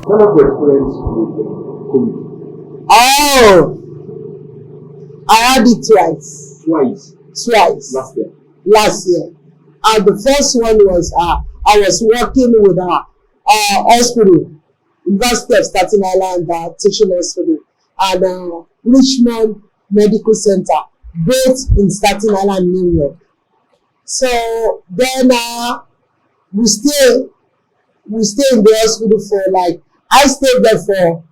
One of your experience with COVID? Oh, I had it twice. Twice? Last year. And the first one was I was working with a hospital, University of Staten Island teaching hospital, and Richmond Medical Center, both in Staten Island, New York. So then we stay in the hospital for like, I stayed there for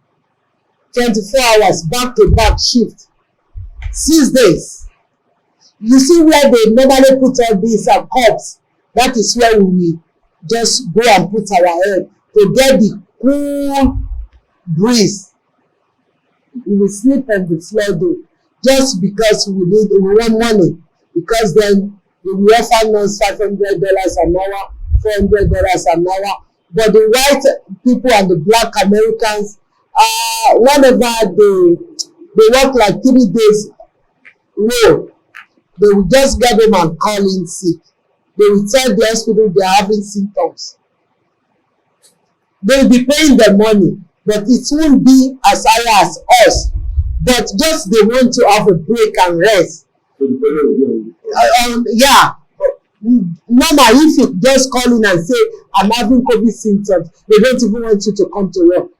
24 hours, back to back shift, 6 days. You see where they normally put all these cups, that is where we just go and put our head to get the cool breeze. We will sleep on the floor though, just because we want money, because then we will offer us $500 an hour, $400 an hour. But the white people and the black Americans, whenever they work like 3 days, no, they will just get them and call in sick. They will tell the hospital they are having symptoms. They will be paying the money, but it won't be as high as us. But just they want to have a break and rest. Yeah. Normal, if you just call in and say, I'm having COVID symptoms, they don't even want you to come to work.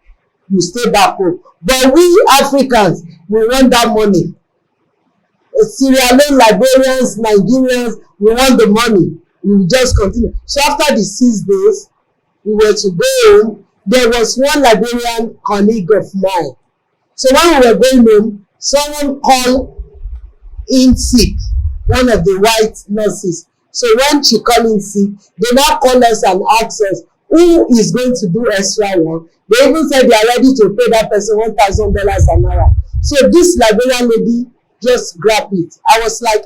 You stay back home. But we Africans, we want that money. Sierra Leone, Liberians, Nigerians, we want the money. We will just continue. So after the 6 days, we were to go home. There was one Liberian colleague of mine. So when we were going home, someone called in sick, one of the white nurses. So when she called in sick, they now call us and ask us, who is going to do extra work? They even said they are ready to pay that person $1,000 an hour. So this Liberian lady just grabbed it. I was like,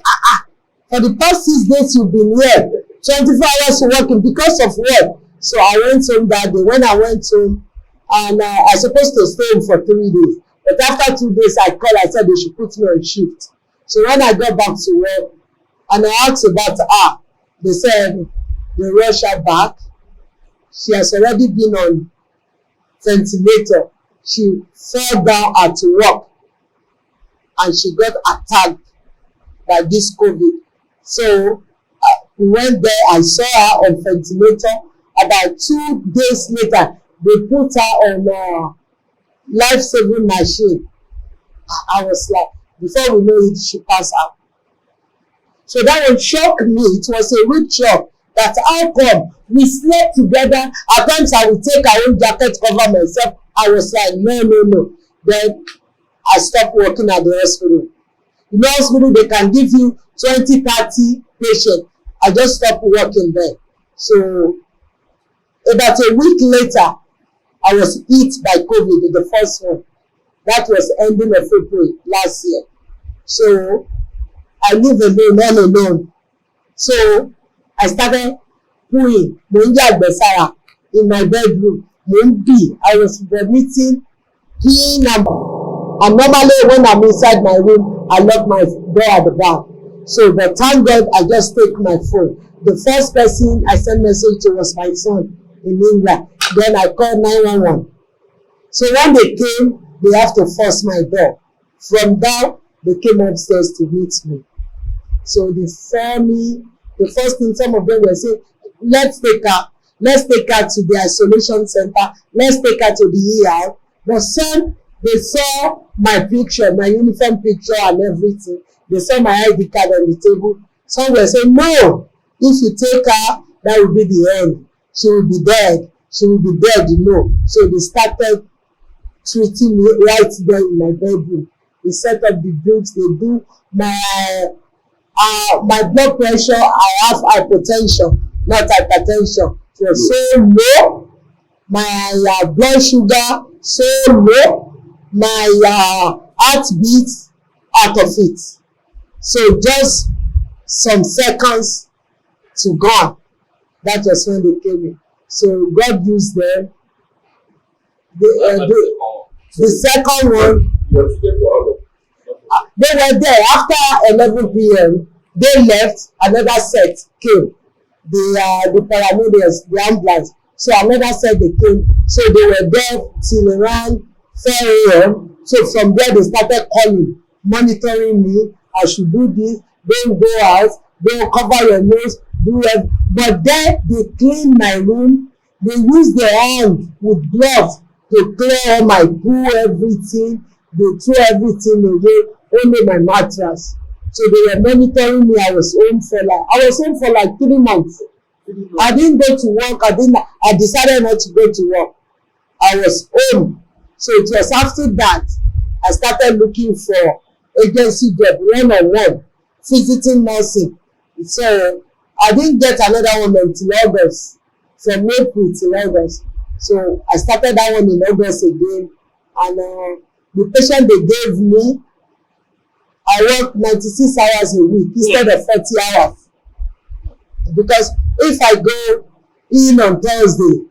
for the past 6 days you've been here, 24 hours working, because of what? So I went home that day. When I went home, and I was supposed to stay home for 3 days. But after 2 days, I called, I said they should put me on shift. So when I got back to work, and I asked about her, they said they rushed her back. She has already been on ventilator. She fell down at work and she got attacked by this COVID. So we went there, I saw her on ventilator. About 2 days later, they put her on a life-saving machine. I was like, before we know it, she passed out. So that one shocked me. It was a real shock that how come we slept together. At times I would take her own jacket, cover myself. I was like, no. Then I stopped working at the hospital. In the hospital, they can give you 20, 30 patients. I just stopped working there. So about a week later, I was hit by COVID, the first one. That was ending of April last year. So I live alone, all alone. So I started praying, in my bedroom. I was vomiting, peeing, and normally when I'm inside my room, I lock my door at the back. So, but thank God, I just take my phone. The first person I sent message to was my son in England. Then I called 911. So when they came, they have to force my door. From there, they came upstairs to meet me. So they saw me. The first thing, some of them were saying, let's take her to the isolation center. Let's take her to the ER. But some, they saw my picture, my uniform picture and everything. They saw my ID card on the table. Some were saying, no, if you take her, that will be the end. She will be dead. She will be dead, you know. So they started treating me right there in my bedroom. They set up the drips. They do my blood pressure. I have hypertension, not hypertension. It was so low. My blood sugar so low. My heartbeat out of it. So just some seconds to gone. That was when they came in. So God used them. The second one, they were there after 11 p.m. They left. Another set came. The paramedics, the ambulance. So another set they came. So they were there till around 4 a.m. So from there they started calling, monitoring me. I should do this. Don't go out. Don't cover your nose. Do it. But then they clean my room. They use their hand with gloves to clear all my poo, everything. They threw everything away, only my mattress. So they were monitoring me. I was home for like 3 months. I didn't go to work. I decided not to go to work. I was home. So it was after that I started looking for agency job, one-on-one, visiting nursing. So I didn't get another one until August, from April till August. So I started that one in August again. And the patient they gave me, I worked 96 hours a week instead of 40 hours. Because if I go in on Thursday,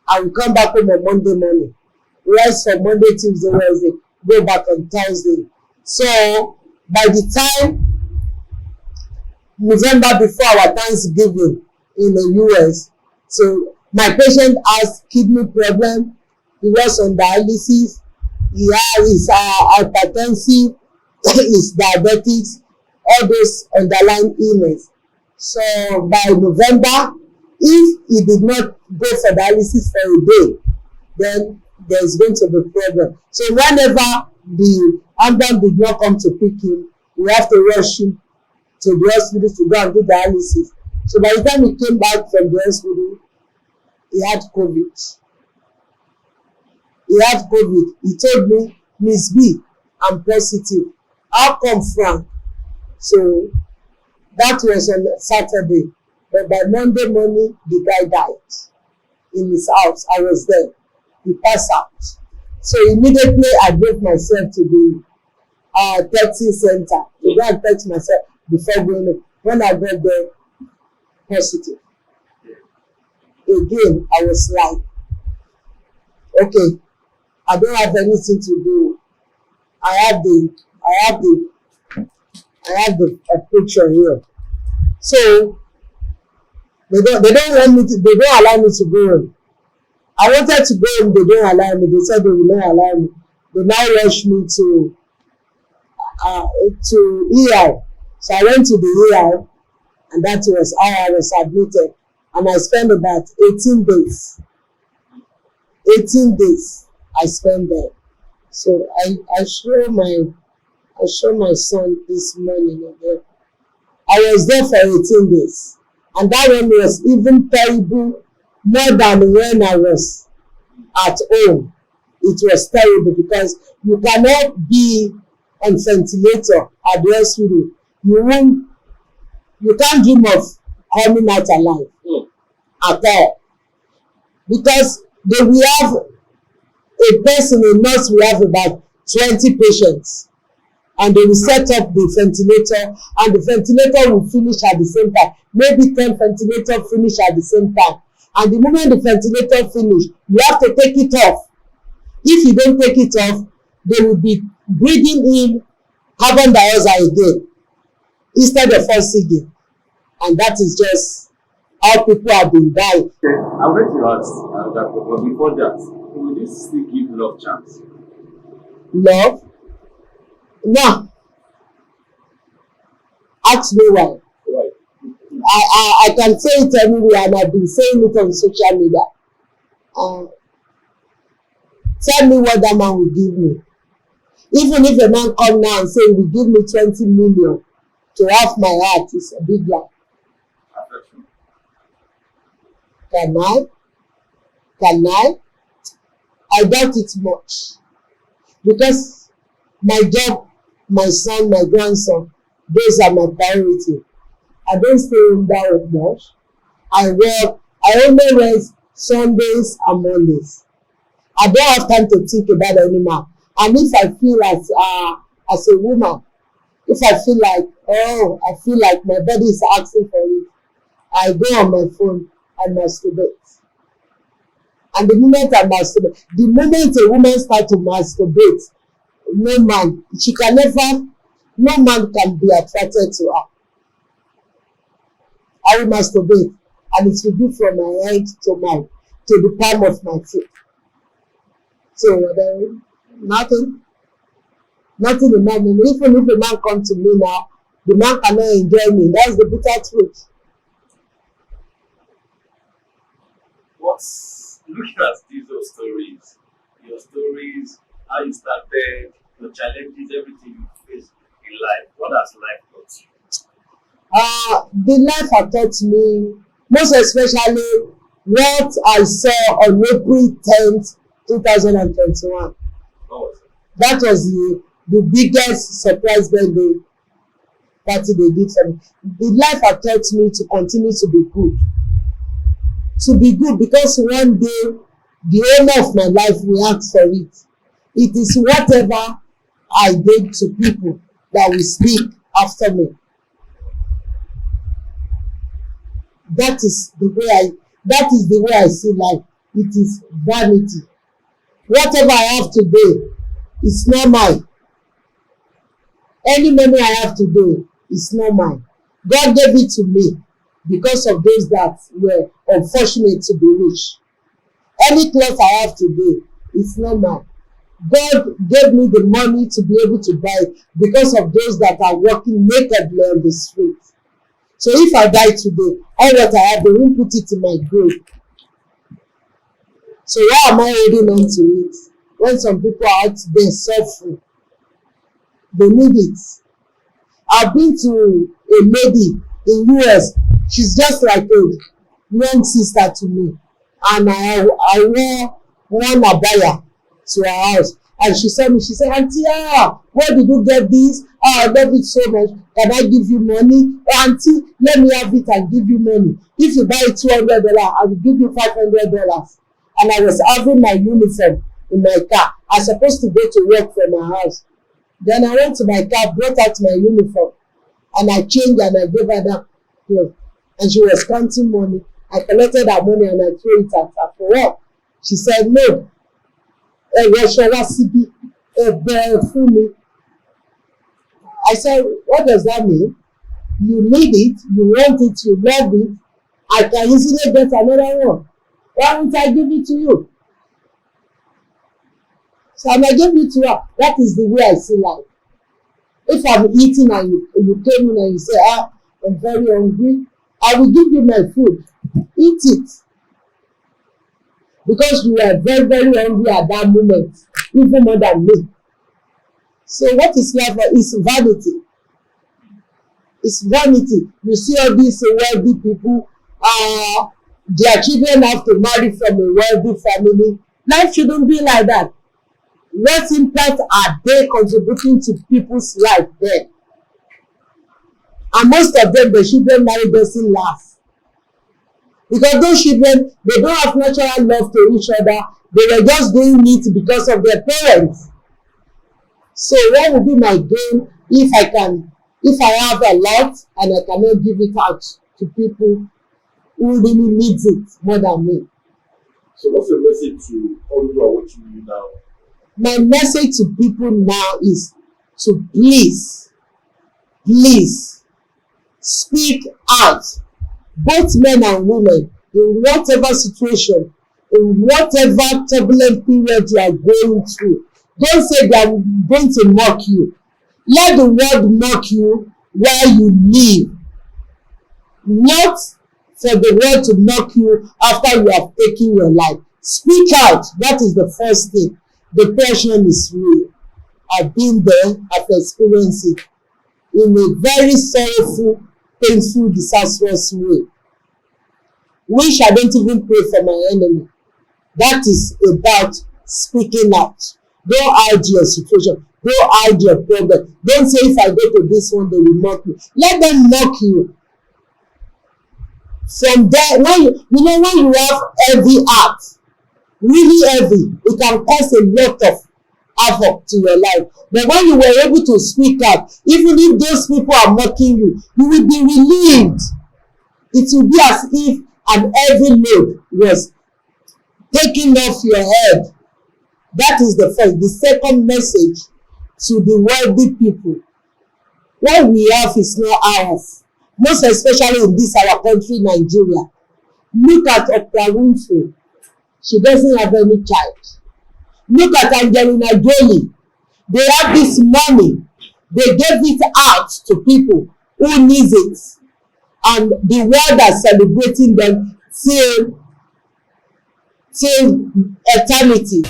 I will come back home on Monday morning. Rest from Monday, Tuesday, Wednesday, go back on Thursday. So by the time November, before our Thanksgiving in the US, so my patient has kidney problem. He was on dialysis. He has hypertensive, his diabetics, all those underlying illness. So by November, if he did not go for dialysis for a day, then there's going to be problem. So whenever the ambulance did not come to pick him, we have to rush him to the hospital to go and do dialysis. So by the time he came back from the hospital, he had COVID. He told me, Miss B, I'm positive. How come, Frank? So that was on Saturday. But by Monday morning, the guy died in his house. I was there. He passed out. So immediately I drove myself to the testing center to go and test myself before going in. When I got there, positive. Again, I was like, okay, I don't have anything to do. I have the picture here. So they don't allow me to go home. I wanted to go home, they don't allow me. They said they will not allow me. They now rushed me to ER. So I went to the ER, and that was how I was admitted. And I spent about 18 days. 18 days I spent there. So I show my son this morning again. I was there for 18 days. And that one was even terrible more than when I was at home. It was terrible because you cannot be on ventilator at the hospital. You can't dream of coming out alive at all. Because they will have a nurse will have about 20 patients. And they will set up the ventilator, and the ventilator will finish at the same time. Maybe 10 ventilators finish at the same time. And the moment the ventilator finish, you have to take it off. If you don't take it off, they will be breathing in carbon dioxide again instead of oxygen. And that is just how people have been dying. Okay. I'm going to ask that, but before that, will this still give love chance? Love? No. Ask me why. Right. I can say it anywhere, and I've been saying it on social media. Tell me what that man will give me. Even if a man come now and say he will give me 20 million to have my heart, it's a big lie. Can I? I doubt it much. Because my job, my son, my grandson, those are my priority. I don't stay home that much. I work. I only rest Sundays and Mondays. I don't have time to think about any man. And if I feel as a woman, if I feel like my body is asking for it, I go on my phone and masturbate. And the moment I masturbate, the moment a woman starts to masturbate, no man can be attracted to her. I will masturbate, and it will be from my head to to the palm of my foot. So nothing in my name. Even if a man comes to me now, the man cannot enjoy me. That's the bitter truth. Looking at these your stories, how you started, your challenges, everything you face in life, what has life taught you? The life had taught me, most especially what I saw on April 10th, 2021. What was it? That was the biggest surprise birthday party they did for me. The life had taught me to continue to be good. To be good, because one day the owner of my life will ask for it. It is whatever I did to people that will speak after me. That is the way I see life. It is vanity. Whatever I have today is not mine. Any money I have today is not mine. God gave it to me because of those that were unfortunate to be rich. Any cloth I have today is not mine. God gave me the money to be able to buy because of those that are walking nakedly on the street. So if I die today, all what I have, they won't put it in my grave. So why am I holding on to it? When some people are out there suffering, they need it. I've been to a lady in US. She's just like a young sister to me. And I wore one abaya to her house. And she said, Auntie, where did you get this? I love it so much. Can I give you money? Auntie, let me have it and give you money. If you buy $200, I will give you $500. And I was having my uniform in my car. I was supposed to go to work from my house. Then I went to my car, brought out my uniform, and I changed and I gave her that clothes. And she was counting money. I collected her money and I threw it at her. For what? She said, no. I said, what does that mean? You need it, you want it, you love it. I can easily get another one. Why won't I give it to you? So I gave it to her. That is the way I see life. If I'm eating and you came in and you say, I'm very hungry, I will give you my food. Eat it. Because you are very, very hungry at that moment, even more than me. So what is life? It's vanity. It's vanity. You see all these wealthy people, their children have to marry from a wealthy family. Life shouldn't be like that. What impact are they contributing to people's life there? And most of them, the children married doesn't last. Because those children, they don't have natural love to each other. They were just doing it because of their parents. So what would be my gain if I have a lot and I cannot give it out to people who really needs it more than me? So what's your message to all who are watching you now? My message to people now is to please speak out. Both men and women, in whatever situation, in whatever turbulent period you are going through. Don't say they are going to mock you. Let the world mock you while you live. Not for the world to mock you after you have taken your life. Speak out. That is the first thing. Depression is real. I've been there. I've experienced it in a very sorrowful, painful, disastrous way. Wish I don't even pray for my enemy. That is about speaking out. Don't hide your situation. Don't hide your problem. Don't say if I go to this one, they will mock me. Let them mock you. From there, when you have heavy heart, really heavy, it can cause a lot of havoc to your life. But when you were able to speak out, even if those people are mocking you, you will be relieved. It will be as if an heavy load was taken off your head. That is the first. The second message to the wealthy people: what we have is not ours. Most especially in this our country, Nigeria. Look at Oprah Winfrey. She doesn't have any child. Look at Angelina Jolie. They have this money. They gave it out to people who needs it. And the world are celebrating them till eternity.